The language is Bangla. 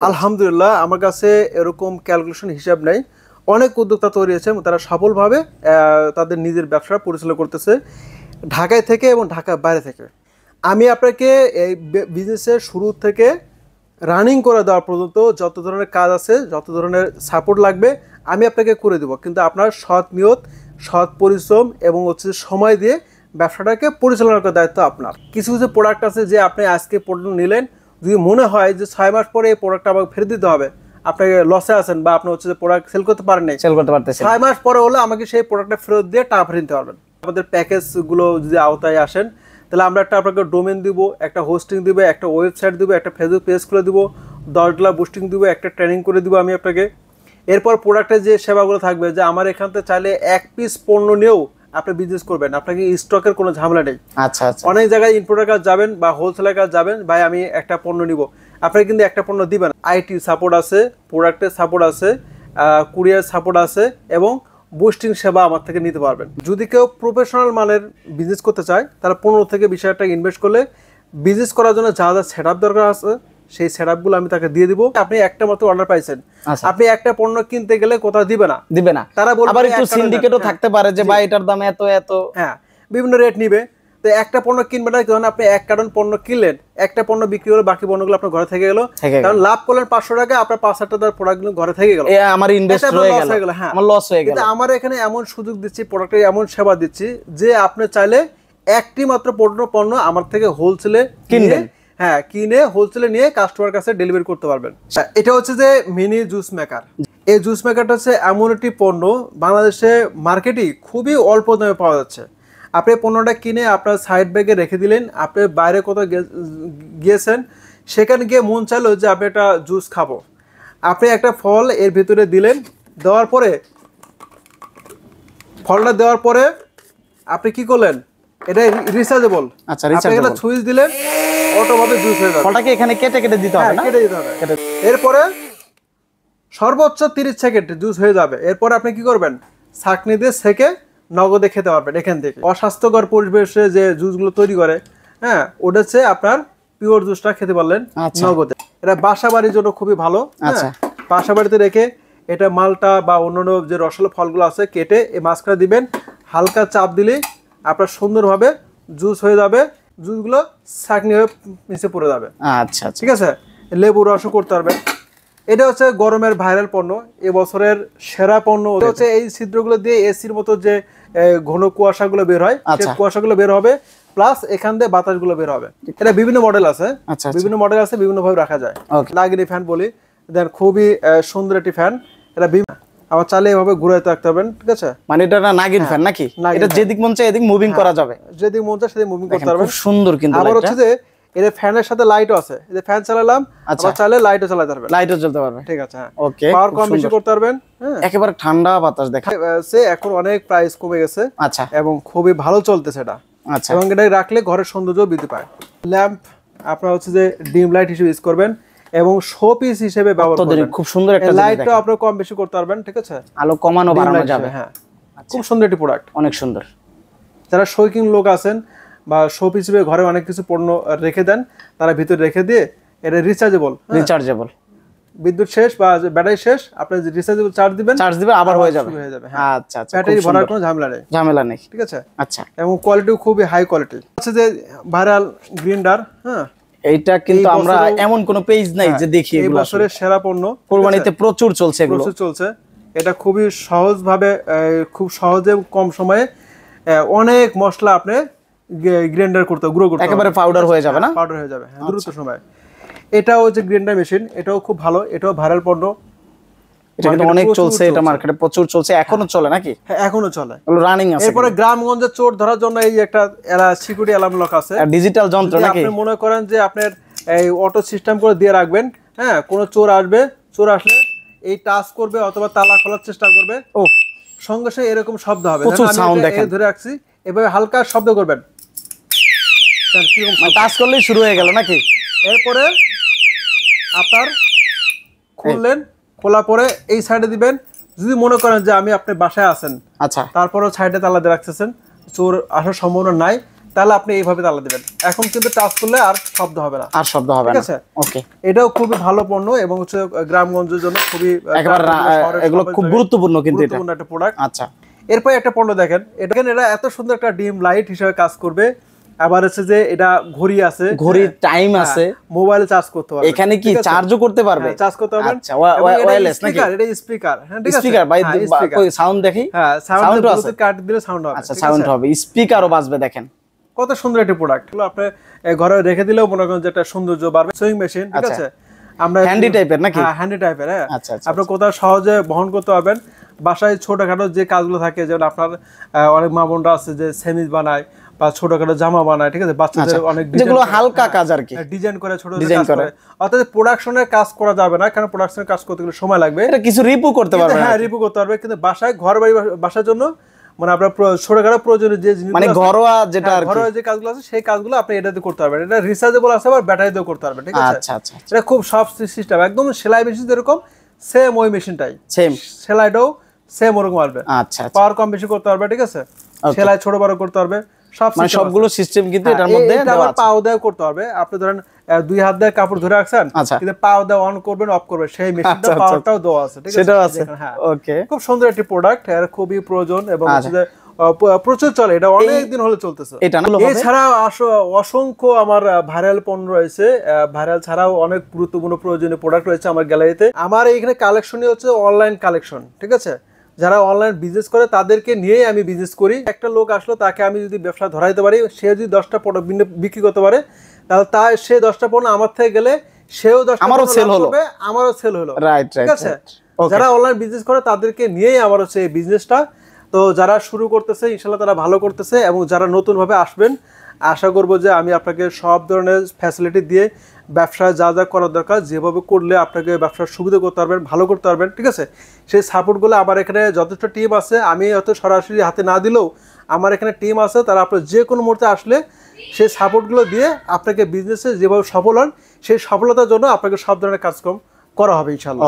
আলহামদুলিল্লাহ আমার কাছে এরকম ক্যালকুলেশন হিসাব নেই। অনেক উদ্যোক্তা তৈরি হয়েছে এবং তারা সফলভাবে তাদের নিজের ব্যবসা পরিচালনা করতেছে ঢাকায় থেকে এবং ঢাকার বাইরে থেকে। আমি আপনাকে এই বিজনেসের শুরু থেকে রানিং করে দেওয়া পর্যন্ত যত ধরনের কাজ আছে, যত ধরনের সাপোর্ট লাগবে আমি আপনাকে করে দেবো, কিন্তু আপনার সৎ নিয়ত, সৎ পরিশ্রম এবং হচ্ছে সময় দিয়ে ব্যবসাটাকে পরিচালনা করার দায়িত্ব আপনার। কিছু কিছু প্রোডাক্ট আছে যে আপনি আজকে প্রোডাক্ট নিলেন, যদি মনে হয় যে 6 মাস পরে এই প্রোডাক্টটা আমাকে ফেরত দিতে হবে, আপনাকে লসে আছেন বা আপনি হচ্ছে যে প্রোডাক্ট সেল করতে পারেন নাই, সেল করতে পারতেছেন, 6 মাস পরে হলে আমাকে সেই প্রোডাক্টটা ফেরত দিয়ে টাকা ফেরত দিতে পারবেন। আমাদের প্যাকেজগুলো যদি আওতায় আসেন তাহলে আমরা আপনাকে ডোমেন দিব, একটা হোস্টিং দিব, একটা ওয়েবসাইট দিব, একটা ফেসবুক পেজ খুলে দিব, 10 ডলার বুস্টিং দিব, একটা ট্রেনিং করে দিব আমি আপনাকে। এরপর প্রোডাক্টের যে সেবাগুলো থাকবে, যে আমার এখান থেকে চাইলে 1 পিস পণ্য নিয়েও আপনি বিজনেস করবেন, আপনাকে স্টকের কোনো ঝামেলা নেই। আচ্ছা আচ্ছা। অনেক জায়গায় ইম্পোর্টার কাছে যাবেন বা হোলসেলার কাছে যাবেন, ভাই আমি একটা পণ্য নিব, আপনাকে কিন্তু একটা পণ্য দিবেন। আইটি সাপোর্ট আছে, প্রোডাক্টের সাপোর্ট আছে, কুরিয়ার সাপোর্ট আছে এবং বুস্টিং সেবা আমার থেকে নিতে পারবেন। যদি কেউ প্রফেশনাল মানের বিজনেস করতে চায় তারা 15 থেকে 20 হাজার টাকা ইনভেস্ট করলে বিজনেস করার জন্য যা যা সেট আপ দরকার আছে সেই সেট আপগুলো আমি তাকে দিয়ে দিব। আপনি একটা মাত্র অর্ডার পাইছেন, আপনি একটা পণ্য কিনতে গেলে কোথাও দিবে না, তারা বলবে আবার একটু সিন্ডিকেটও থাকতে পারে যে ভাই এটার দাম এত এত, হ্যাঁ বিভিন্ন রেট নিবে। তো একটা পণ্য কিনবে না, কারণ আপনি 1 কার্টন পণ্য কিনলেন, একটা পণ্য বিক্রি হলো, বাকি পণ্যগুলো আপনার ঘরে থেকে গেল, কারণ লাভ করলেন 500 টাকা, আপনার 5,000 টাকার প্রোডাক্টগুলো ঘরে থেকে গেল, আমার ইনভেস্ট হয়ে গেল, হ্যাঁ আমার লস হয়ে গেল। কিন্তু আমার এখানে এমন সুযোগ দিচ্ছি, প্রোডাক্টে এমন সেবা দিচ্ছি যে আপনি চাইলে একটি মাত্র পণ্য আমার থেকে হোলসেলে কিনবেন, হ্যাঁ কিনে হোলসেলে নিয়ে কাস্টমার কাছে ডেলিভারি করতে পারবেন। এটা হচ্ছে যে মিনি জুস মেকার। এই জুস মেকারটা হচ্ছে এমন একটি পণ্য বাংলাদেশে মার্কেটে খুবই অল্প দামে পাওয়া যাচ্ছে। আপনি পণ্যটা কিনে আপনার সাইড ব্যাগে রেখে দিলেন, আপনি বাইরে কোথাও গিয়েছেন, সেখানে গিয়ে মন চাইলো যে আপনি একটা জুস খাবো, আপনি একটা ফল এর ভিতরে দিলেন, দেওয়ার পরে ফলটা দেওয়ার পরে আপনি কি করলেন, এটা রিচার্জেবল। আচ্ছা, রিচার্জেবল সুইচ দিলেন, অটোমেটিক জুস হয়ে যাবে। ফলটাকে এখানে কেটে কেটে দিতে হবে না? কেটে দিতে হবে। এরপরে সর্বোচ্চ 30 সেকেন্ড জুস হয়ে যাবে। এরপর আপনি কি করবেন, ছাঁকনি দিয়ে সেকে নগদে খেতে পারবেন এখান থেকে। অস্বাস্থ্যকর পরিবেশে যে জুসগুলো তৈরি করে, হ্যাঁ ওটা হচ্ছে আপনার পিওর জুসটা খেতে পারলেন নগদে। এটা বাসা বাড়ির জন্য খুবই ভালো। আচ্ছা, বাসা বাড়িতে রেখে এটা মালটা বা অন্যান্য যে রসালো ফলগুলো আছে কেটে এই মাঝখানে দিবেন, হালকা চাপ দিলে আপনার সুন্দরভাবে জুস হয়ে যাবে, জুসগুলো ছাঁকনি হয়ে নিচে পড়ে যাবে। আচ্ছা, ঠিক আছে, লেবু রসও করতে পারবেন। এটা হচ্ছে গরমের ভাইরাল পণ্য, এবছরের সেরা পণ্য হচ্ছে এই ছিদ্রগুলো দিয়ে এসির মতো যে ঘন কুয়াশাগুলো বের হয়, সেই কুয়াশাগুলো বের হবে, প্লাস এখান দিয়ে বাতাসগুলো বের হবে। এটা বিভিন্ন মডেল আছে, বিভিন্ন মডেল আছে, বিভিন্ন ভাবে রাখা যায়। নাগিনি ফ্যান বলি, দেন খুবই সুন্দর একটি ফ্যান। এটা আবার চাইলে এভাবে ঘুরাইতে রাখতে পারবেন। ঠিক আছে, মানে এটা না নাগিন ফ্যান নাকি? এটা যেদিক মন চায় এদিক মুভিং করা যাবে, যেদিক মন চায় সেদিক মুভিং করতে পারবেন। খুব সুন্দর। কিন্তু আবার হচ্ছে যে এর ফ্যানের সাথে লাইটও আছে, এই যে ফ্যান চালালাম, আবার চাইলে লাইটও চালাতে পারবেন, লাইটও জ্বলতে পারবে। ঠিক আছে, হ্যাঁ ওকে, পাওয়ার কম বেশি করতে পারবেন। হ্যাঁ, একেবারে ঠান্ডা বাতাস দেখা সে এখন অনেক প্রাইস কমে গেছে। আচ্ছা, এবং খুবই ভালো চলতেছে এটা। আচ্ছা, এবং এটা রাখলে ঘরের সৌন্দর্য বৃদ্ধি পায়। ল্যাম্প আপনারা হচ্ছে যে ডিম লাইট হিসেবে ইউজ করবেন এবং শো পিস হিসেবে ব্যবহার করবেন। খুব সুন্দর একটা লাইটটা আপনারা কম বেশি করতে পারবেন। ঠিক আছে, আলো কমানো বাড়ানো যাবে। হ্যাঁ, খুব সুন্দর একটি প্রোডাক্ট, অনেক সুন্দর। যারা শৌখিন লোক আছেন বা শো পিস হিসেবে ঘরে অনেক কিছু পণ্য রেখে দেন, তারা ভিতরে রেখে দিয়ে এটা রিচার্জেবল, বিদ্যুৎ শেষ বা ব্যাটারি শেষ, আপনি রিচার্জেবল চার্জ দিবেন আবার হয়ে যাবে। আচ্ছা আচ্ছা, ব্যাটারি ভরার কোনো ঝামেলা নেই। ঠিক আছে, আচ্ছা, এবং কোয়ালিটিও খুবই হাই কোয়ালিটি। হচ্ছে যে ভাইরাল গ্রিন্ডার। হ্যাঁ, এইটা কিন্তু আমরা এমন কোন পেজ নাই যে দেখি এই বছরের সেরা পণ্য, কুরবানিতে প্রচুর চলছে, এগুলো প্রচুর চলছে। এটা খুবই সহজভাবে, খুব সহজে কম সময়ে অনেক মশলা আপনি গ্রাইন্ডার করতে, গুঁড়ো করতে, একেবারে পাউডার হয়ে যাবে না? পাউডার হয়ে যাবে দ্রুত সময়ে। এটাও যে গ্রাইন্ডার মেশিন, এটাও খুব ভালো, এটাও ভাইরাল পণ্য। এটা কিন্তু অনেক চলছে, এটা মার্কেটে প্রচুর চলছে, এখনো চলে নাকি? হ্যাঁ, এখনো চলে, রানিং আছে। এরপরে গ্রামগঞ্জে চোর ধরার জন্য এই একটা সিকিউরিটি অ্যালার্ম লক আছে, ডিজিটাল যন্ত্র নাকি? আপনি মনে করেন যে আপনার এই অটো সিস্টেম করে দিয়ে রাখবেন, হ্যাঁ কোনো চোর আসবে, চোর আসলে এই টাচ করবে অথবা তালা খোলার চেষ্টা করবে, ও সঙ্গে সঙ্গে এরকম শব্দ হবে। আমি ধরে রাখছি, এভাবে হালকা শব্দ করবেন, টাচ করলেই শুরু হয়ে গেল নাকি? এরপরে আপনার খুললেন, খোলা পরে এই সাইডে দিবেন। যদি মনে করেন যে আমি আপনার বাসায় আছেন, আচ্ছা, তারপরেও সাইডে তালা দিয়ে রাখতেছেন, চোর আসার সম্ভাবনা নাই, তাহলে আপনি এইভাবে তালা দিবেন। এখন কিন্তু টাচ করলে আর শব্দ হবে না, আর শব্দ হবে না। ঠিক আছে? ওকে, এটাও খুবই ভালো পণ্য এবং হচ্ছে গ্রামগঞ্জের জন্য খুবই একেবারে এগুলো খুব গুরুত্বপূর্ণ কিন্তু এটা। গুরুত্বপূর্ণ একটা প্রোডাক্ট। আচ্ছা, এরপর একটা পণ্য দেখেন, এটা এত সুন্দর একটা ডিম লাইট হিসেবে কাজ করবে। আবার হচ্ছে যে এটা ঘড়ি আছে, ঘড়ির টাইম আছে, মোবাইল চার্জ করতে পারবে, এখানে কি চার্জও করতে পারবে, চার্জ করতে পারবেন। আচ্ছা, ওয়্যারলেস নাকি? এটা স্পিকার, হ্যাঁ ঠিক আছে, স্পিকার বাই কই সাউন্ড দেখি, হ্যাঁ সাউন্ড আছে, ব্লুটুথ কাট দিলে সাউন্ড হবে। আচ্ছা, সাউন্ড হবে, স্পিকারও বাজবে। দেখেন কত সুন্দর একটা প্রোডাক্ট, আপনি ঘরে রেখে দিলেও মনে করেন যে একটা সৌন্দর্য বাড়বে। সুইং মেশিন, ঠিক আছে, আমরা হ্যান্ডি টাইপের নাকি? হ্যাঁ, হ্যান্ডি টাইপের। হ্যাঁ, আচ্ছা, আপনি কোথাও সহজে বহন করতে পারবেন। বাসায় ছোটখাটো যে কাজগুলো থাকে, যেমন আপনার অনেক মা বোনরা আছে যে সেমিজ বানায় বা ছোটখাটো জামা বানায়, ঠিক আছে, বাচ্চাদের অনেক যেগুলো হালকা কাজ আর কি, ডিজাইন করে, ছোট ডিজাইন করে। অর্থাৎ প্রোডাকশনের কাজ করা যাবে না, কারণ প্রোডাকশনের কাজ করতে গেলে সময় লাগবে। এটা কিছু রিপু করতে পারবে, হ্যাঁ রিপু করতে পারবে, কিন্তু বাসায় ঘর বাড়ি বাসার জন্য মানে আপনার ছোটখাটো প্রয়োজনীয় যে জিনিস, মানে ঘরোয়া যেটা আর কি, ঘরোয়া যে কাজগুলো আছে সেই কাজগুলো আপনি এটাতে করতে পারবেন। এটা রিচার্জেবল আছে, আবার ব্যাটারি দিয়েও করতে পারবেন, ঠিক আছে? আচ্ছা আচ্ছা, এটা খুব সফট সিস্টেম, একদম সেলাই মেশিন যেরকম সেম ওই মেশিনটাই, সেম সেলাইটাও সেম ওরকম আসবে। আচ্ছা, পাওয়ার কম বেশি করতে পারবে, ঠিক আছে, সেলাই ছোট বড় করতে পারবে, সব মানে সবগুলো সিস্টেম কিন্তু এটার মধ্যে দেওয়া আছে। পাও দেওয়া করতে হবে। আপনি ধরেন দুই হাত দিয়ে কাপড় ধরে রাখছেন, কিন্তু পাও দেওয়া অন করবেন, অফ করবেন, সেই মেশিনটা পাওয়ারটাও দেওয়া আছে, ঠিক আছে, সেটাও আছে। হ্যাঁ, ওকে, খুব সুন্দর একটি প্রোডাক্ট, এর খুবই প্রয়োজন এবং প্রচুর চলে, এটা অনেক দিন হলো চলতেছে। এছাড়া অসংখ্য আমার ভাইরাল পণ্য রয়েছে, ভাইরাল ছাড়াও অনেক গুরুত্বপূর্ণ প্রয়োজনীয় প্রোডাক্ট রয়েছে আমার গ্যালারিতে। আমার এইখানে কালেকশনই হচ্ছে অনলাইন কালেকশন, ঠিক আছে, যারা অনলাইন বিজনেস করে তাদেরকে নিয়েই আমি বিজনেস করি। একটা লোক আসলো, তাকে আমি যদি ব্যবসা ধরাইতে পারি, সে যদি 10টা পণ্য বিক্রি করতে পারে, তাহলে সে 10টা পণ্য আমার থেকে গেলে সেও 10টা আমারও সেল হলো, আমারও সেল হলো, রাইট, ঠিক আছে। যারা অনলাইন বিজনেস করে তাদেরকে নিয়েই আমার হচ্ছে এই বিজনেসটা। তো যারা শুরু করতেছে ইনশাল্লাহ তারা ভালো করতেছে, এবং যারা নতুনভাবে আসবেন আশা করব যে আমি আপনাকে সব ধরনের ফ্যাসিলিটি দিয়ে ব্যবসায় যা যা করার দরকার, যেভাবে করলে আপনাকে ব্যবসার সুবিধা করতে পারবেন, ভালো করতে পারবেন, ঠিক আছে, সেই সাপোর্টগুলো আমার এখানে যথেষ্ট টিম আছে। আমি হয়তো সরাসরি হাতে না দিলেও আমার এখানে টিম আছে, তারা আপনার যে কোনো মুহূর্তে আসলে সেই সাপোর্টগুলো দিয়ে আপনাকে বিজনেসে যেভাবে সফল হন, সেই সফলতার জন্য আপনাকে সব ধরনের কাজকর্ম করা হবে ইনশাল্লাহ।